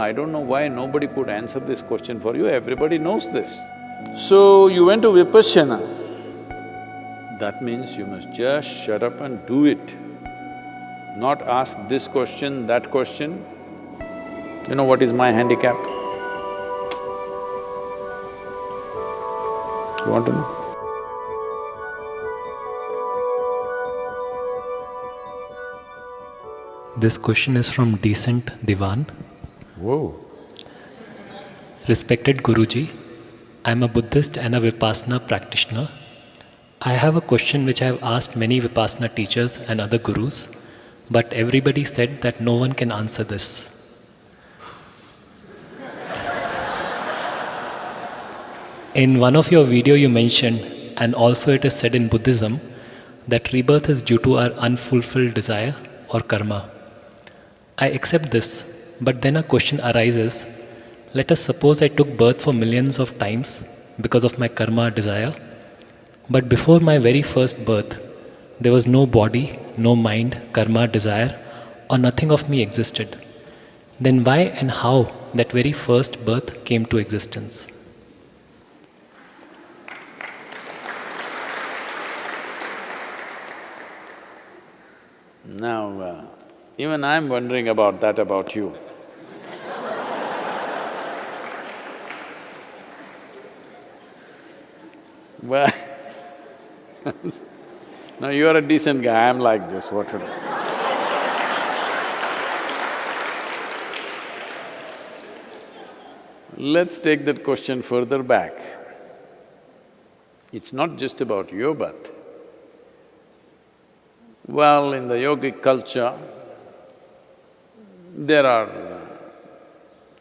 I don't know why nobody could answer this question for you, everybody knows this. So, you went to Vipassana, that means you must just shut up and do it, not ask this question, that question. You know what is my handicap? You want to know? This question is from Decent Divan. Whoa. Respected Guruji, I am a Buddhist and a Vipassana practitioner. I have a question which I have asked many Vipassana teachers and other gurus, but everybody said that no one can answer this. In one of your video you mentioned, and also it is said in Buddhism, that rebirth is due to our unfulfilled desire or karma. I accept this, but then a question arises. Let us suppose I took birth for millions of times because of my karma desire, but before my very first birth, there was no body, no mind, karma, desire, or nothing of me existed. Then why and how that very first birth came to existence? Now, even I'm wondering about that about you. Well, now you are a decent guy, I'm like this, what should I… Let's take that question further back. It's not just about your birth. Well, in the yogic culture, there are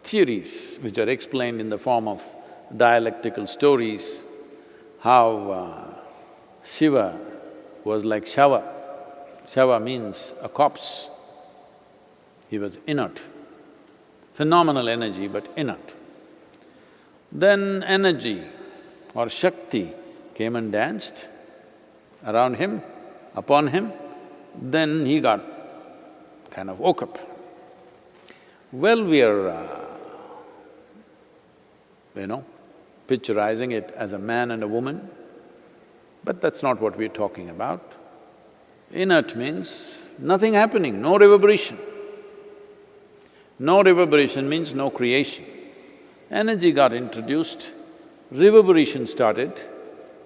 theories which are explained in the form of dialectical stories, how Shiva was like Shava. Shava means a corpse. He was inert, phenomenal energy but inert. Then energy or Shakti came and danced around him, upon him, then he got… kind of woke up. Well, we are, picturizing it as a man and a woman, but that's not what we're talking about. Inert means nothing happening, no reverberation. No reverberation means no creation. Energy got introduced, reverberation started.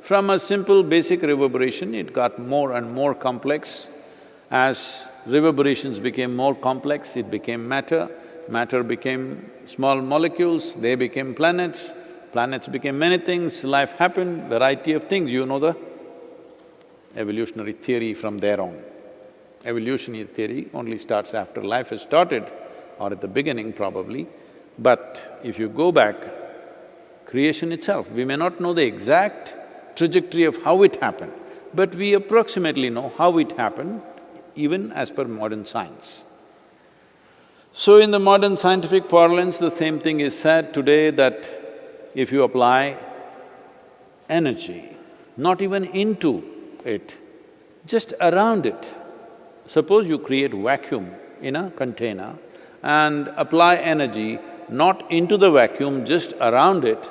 From a simple basic reverberation, it got more and more complex. As reverberations became more complex, it became matter, matter became small molecules, they became planets, planets became many things, life happened, variety of things, you know the evolutionary theory from there on. Evolutionary theory only starts after life has started or at the beginning probably, but if you go back, creation itself, we may not know the exact trajectory of how it happened, but we approximately know how it happened, even as per modern science. So in the modern scientific parlance, the same thing is said today that if you apply energy, not even into it, just around it, suppose you create vacuum in a container and apply energy not into the vacuum, just around it,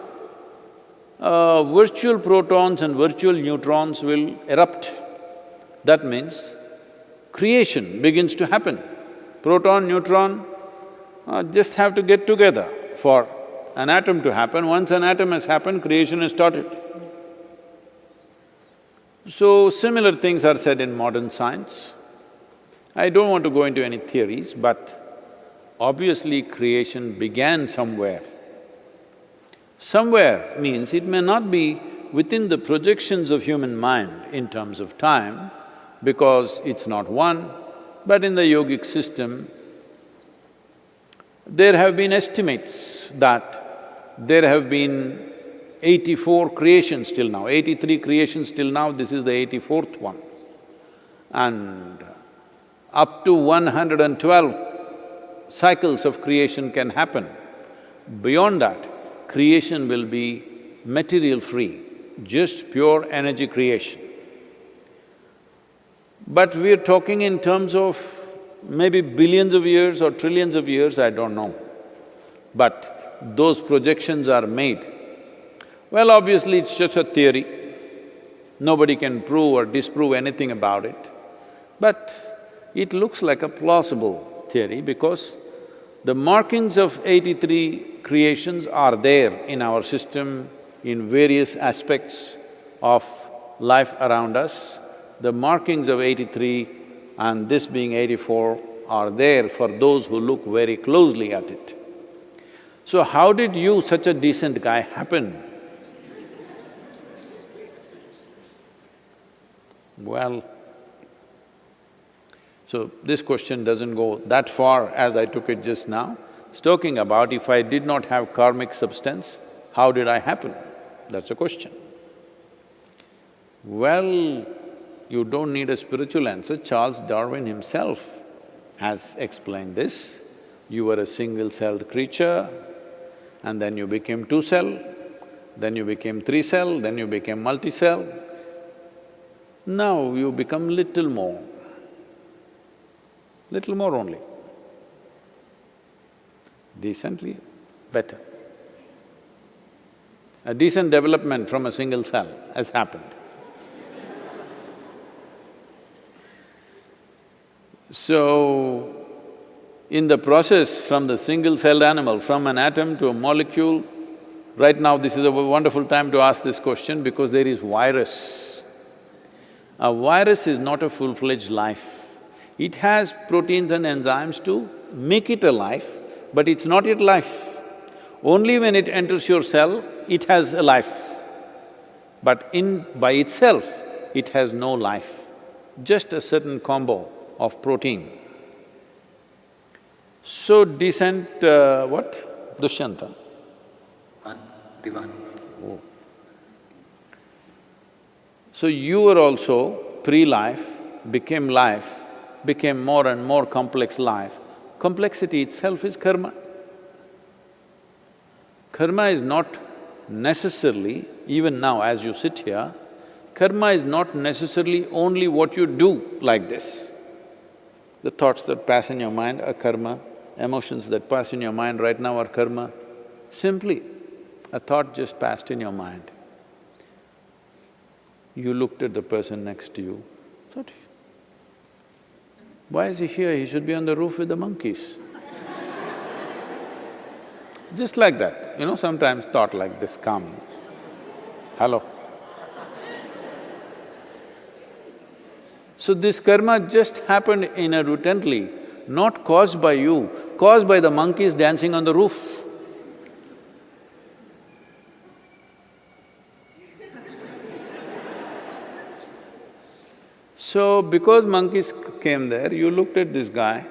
virtual protons and virtual neutrons will erupt. That means creation begins to happen. Proton, neutron just have to get together for an atom to happen. Once an atom has happened, creation has started. So, similar things are said in modern science. I don't want to go into any theories, but obviously creation began somewhere. Somewhere means it may not be within the projections of human mind in terms of time, because it's not one, but in the yogic system, there have been estimates that there have been 84 creations till now, 83 creations till now, this is the 84th one. And up to 112 cycles of creation can happen. Beyond that, creation will be material-free, just pure energy creation. But we're talking in terms of maybe billions of years or trillions of years, I don't know. but those projections are made. Well, obviously it's just a theory. Nobody can prove or disprove anything about it. But it looks like a plausible theory because the markings of 83 creations are there in our system in various aspects of life around us. The markings of 83 and this being 84 are there for those who look very closely at it. So how did you, such a decent guy, happen? Well, so this question doesn't go that far as I took it just now. It's talking about if I did not have karmic substance, how did I happen? That's a question. Well, you don't need a spiritual answer. Charles Darwin himself has explained this. You were a single-celled creature, and then you became two-cell, then you became three-cell, then you became multi-cell. Now you become little more only. Decently better. A decent development from a single cell has happened. So, in the process from the single-celled animal, from an atom to a molecule, right now this is a wonderful time to ask this question because there is virus. A virus is not a full-fledged life. It has proteins and enzymes to make it alive, but it's not yet life. Only when it enters your cell, it has a life. But by itself, it has no life, just a certain combo of protein. So decent, what? Dushyanta? Divan. Oh. So you were also pre-life, became life, became more and more complex life. Complexity itself is karma. Karma is not necessarily, even now as you sit here, karma is not necessarily only what you do like this. The thoughts that pass in your mind are karma, emotions that pass in your mind right now are karma. Simply, a thought just passed in your mind. You looked at the person next to you, thought, why is he here? He should be on the roof with the monkeys. Just like that, sometimes thought like this come. Hello. So this karma just happened inadvertently, not caused by you, caused by the monkeys dancing on the roof. So because monkeys came there, you looked at this guy.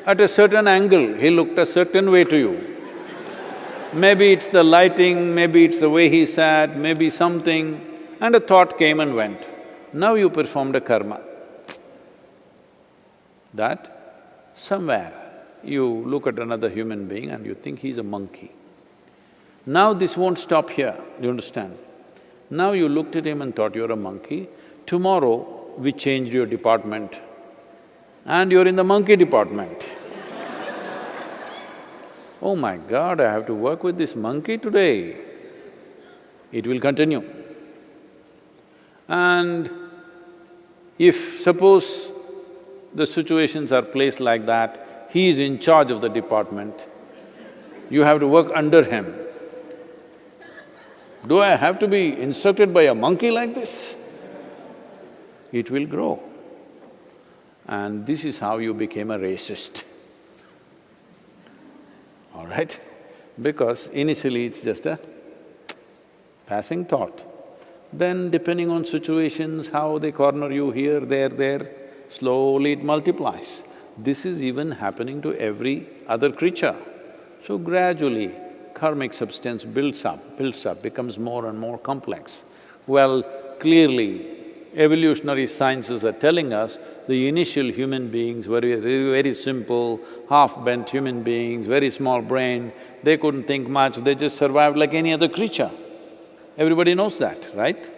At a certain angle, he looked a certain way to you. Maybe it's the lighting, maybe it's the way he sat, maybe something, and a thought came and went. Now you performed a karma. That somewhere you look at another human being and you think he's a monkey. Now this won't stop here, you understand? Now you looked at him and thought you're a monkey. Tomorrow we changed your department and you're in the monkey department. Oh my God, I have to work with this monkey today. It will continue. And if suppose the situations are placed like that, he is in charge of the department, you have to work under him. Do I have to be instructed by a monkey like this? It will grow. And this is how you became a racist. All right? Because initially it's just a passing thought. Then depending on situations, how they corner you here, there, slowly it multiplies. This is even happening to every other creature. So gradually, karmic substance builds up, becomes more and more complex. Well, clearly, evolutionary sciences are telling us the initial human beings were very simple, half-bent human beings, very small brain, they couldn't think much, they just survived like any other creature. Everybody knows that, right?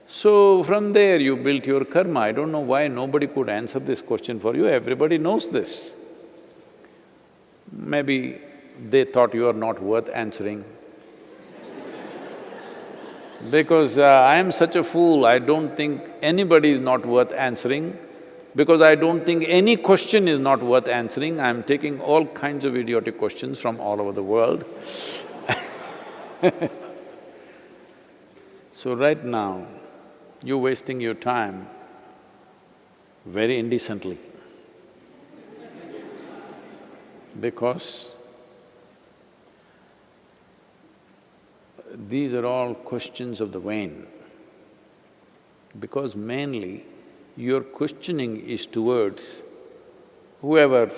So from there you built your karma. I don't know why nobody could answer this question for you, everybody knows this. Maybe they thought you are not worth answering. Because I am such a fool, I don't think anybody is not worth answering. Because I don't think any question is not worth answering, I'm taking all kinds of idiotic questions from all over the world. So right now, you're wasting your time very indecently. Because these are all questions of the vain. Because mainly, your questioning is towards whoever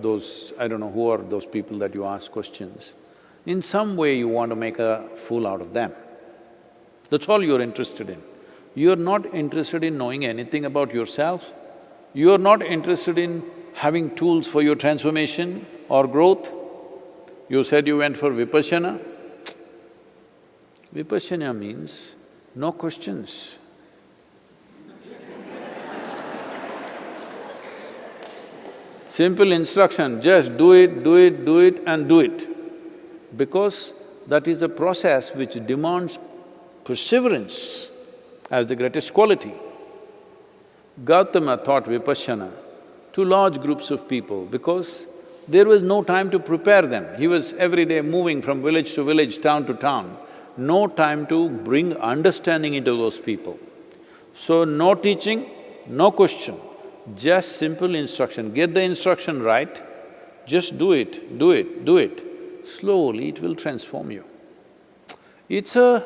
those… I don't know who are those people that you ask questions. In some way you want to make a fool out of them. That's all you're interested in. You're not interested in knowing anything about yourself. You're not interested in having tools for your transformation or growth. You said you went for Vipassana. Vipassana means no questions. Simple instruction, just do it, do it, do it and do it. Because that is a process which demands perseverance as the greatest quality. Gautama taught Vipassana to large groups of people because there was no time to prepare them. He was every day moving from village to village, town to town, no time to bring understanding into those people. So no teaching, no question, just simple instruction. Get the instruction right, just do it, do it, do it. Slowly it will transform you. It's a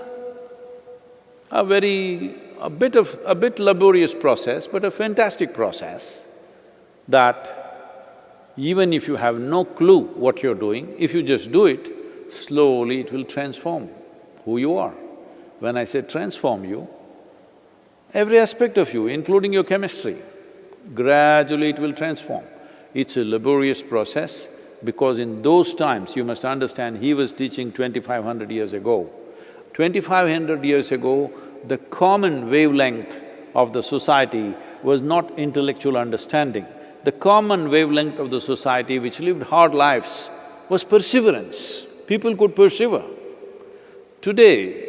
bit laborious process, but a fantastic process that even if you have no clue what you're doing, if you just do it, slowly it will transform who you are. When I say transform you, every aspect of you, including your chemistry, gradually it will transform. It's a laborious process because in those times, you must understand, he was teaching 2,500 years ago. 2,500 years ago, the common wavelength of the society was not intellectual understanding. The common wavelength of the society which lived hard lives was perseverance. People could persevere. Today,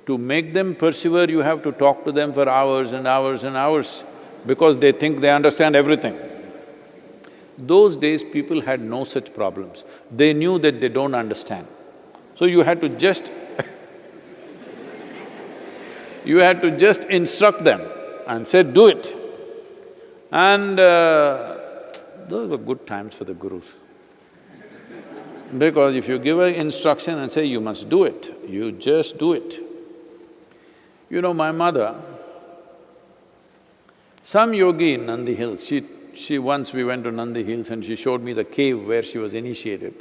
to make them persevere, you have to talk to them for hours and hours and hours because they think they understand everything. Those days, people had no such problems. They knew that they don't understand. So you had to just you had to just instruct them and say, do it. And those were good times for the gurus. Because if you give an instruction and say, you must do it, you just do it. You know, my mother, some yogi in Nandi Hills, once we went to Nandi Hills and she showed me the cave where she was initiated.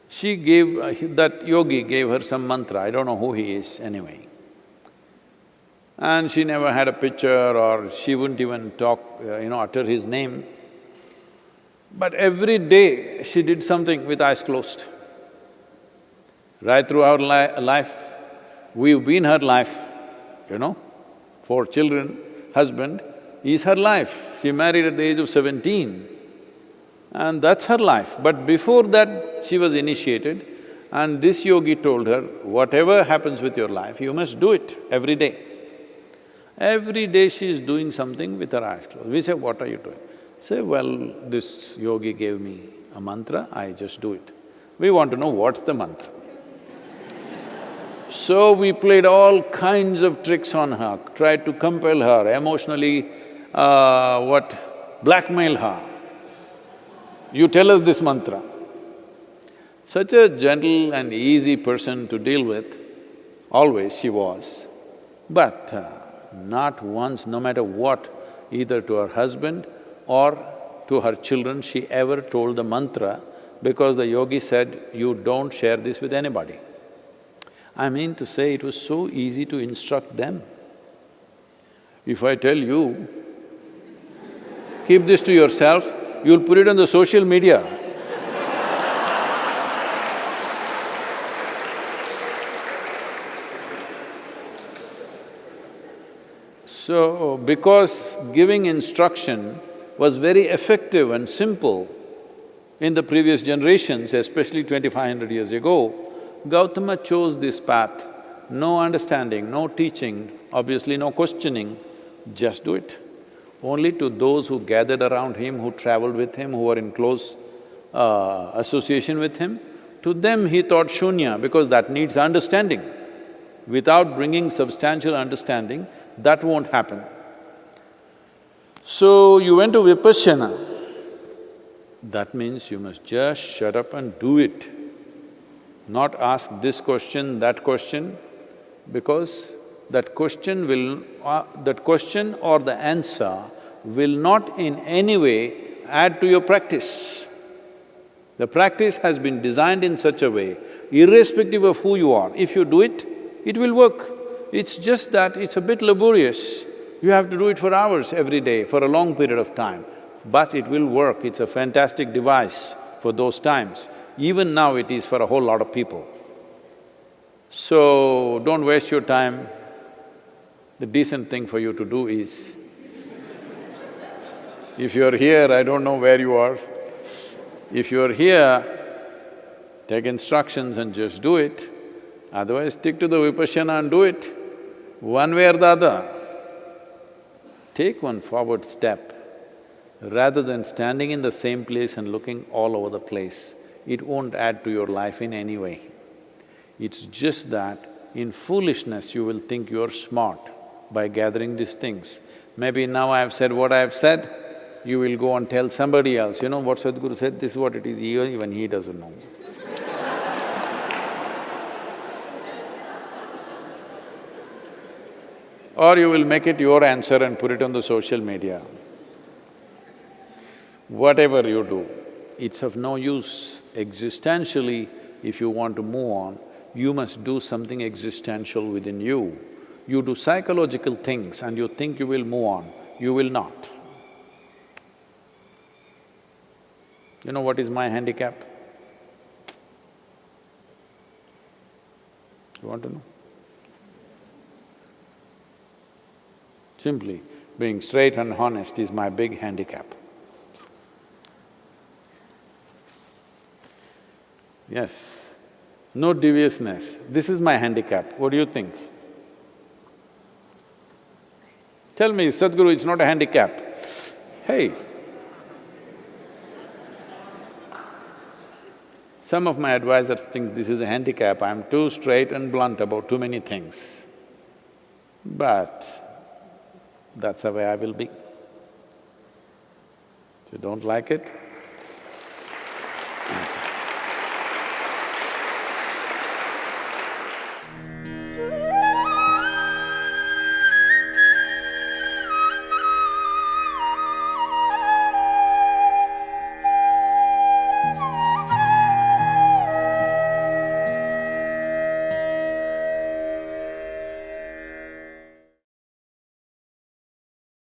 She gave… that yogi gave her some mantra, I don't know who he is anyway. And she never had a picture or she wouldn't even talk, utter his name. But every day she did something with eyes closed. Right through our life, we've been her life, 4 children, husband is her life. She married at the age of 17 and that's her life. But before that, she was initiated and this yogi told her, whatever happens with your life, you must do it every day. Every day she is doing something with her eyes closed. We say, what are you doing? Say, well, this yogi gave me a mantra, I just do it. We want to know what's the mantra. So we played all kinds of tricks on her, tried to compel her, emotionally, blackmail her. You tell us this mantra. Such a gentle and easy person to deal with, always she was. But not once, no matter what, either to her husband or to her children, she ever told the mantra because the yogi said, you don't share this with anybody. I mean to say, it was so easy to instruct them. If I tell you, keep this to yourself, you'll put it on the social media. So, because giving instruction was very effective and simple, In the previous generations, especially 2500 years ago, Gautama chose this path. No understanding, no teaching, obviously no questioning, just do it. Only to those who gathered around him, who traveled with him, who were in close association with him, to them he taught shunya because that needs understanding. Without bringing substantial understanding, that won't happen. So you went to Vipassana. That means you must just shut up and do it. Not ask this question, that question, because that question or the answer will not in any way add to your practice. The practice has been designed in such a way, irrespective of who you are, if you do it, it will work. It's just that it's a bit laborious. You have to do it for hours every day, for a long period of time. But it will work, it's a fantastic device for those times. Even now it is for a whole lot of people. So, don't waste your time. The decent thing for you to do is, if you're here, I don't know where you are, if you're here, take instructions and just do it. Otherwise, stick to the Vipassana and do it, one way or the other. Take one forward step. Rather than standing in the same place and looking all over the place, it won't add to your life in any way. It's just that in foolishness you will think you're smart by gathering these things. Maybe now I have said what I have said, you will go and tell somebody else, you know what Sadhguru said, this is what it is, even he doesn't know. Or you will make it your answer and put it on the social media. Whatever you do, it's of no use. Existentially, if you want to move on, you must do something existential within you. You do psychological things and you think you will move on, you will not. You know what is my handicap? You want to know? Simply, being straight and honest is my big handicap. Yes, no deviousness, this is my handicap, what do you think? Tell me, Sadhguru, it's not a handicap. Hey! Some of my advisors think this is a handicap, I'm too straight and blunt about too many things. But that's the way I will be. If you don't like it,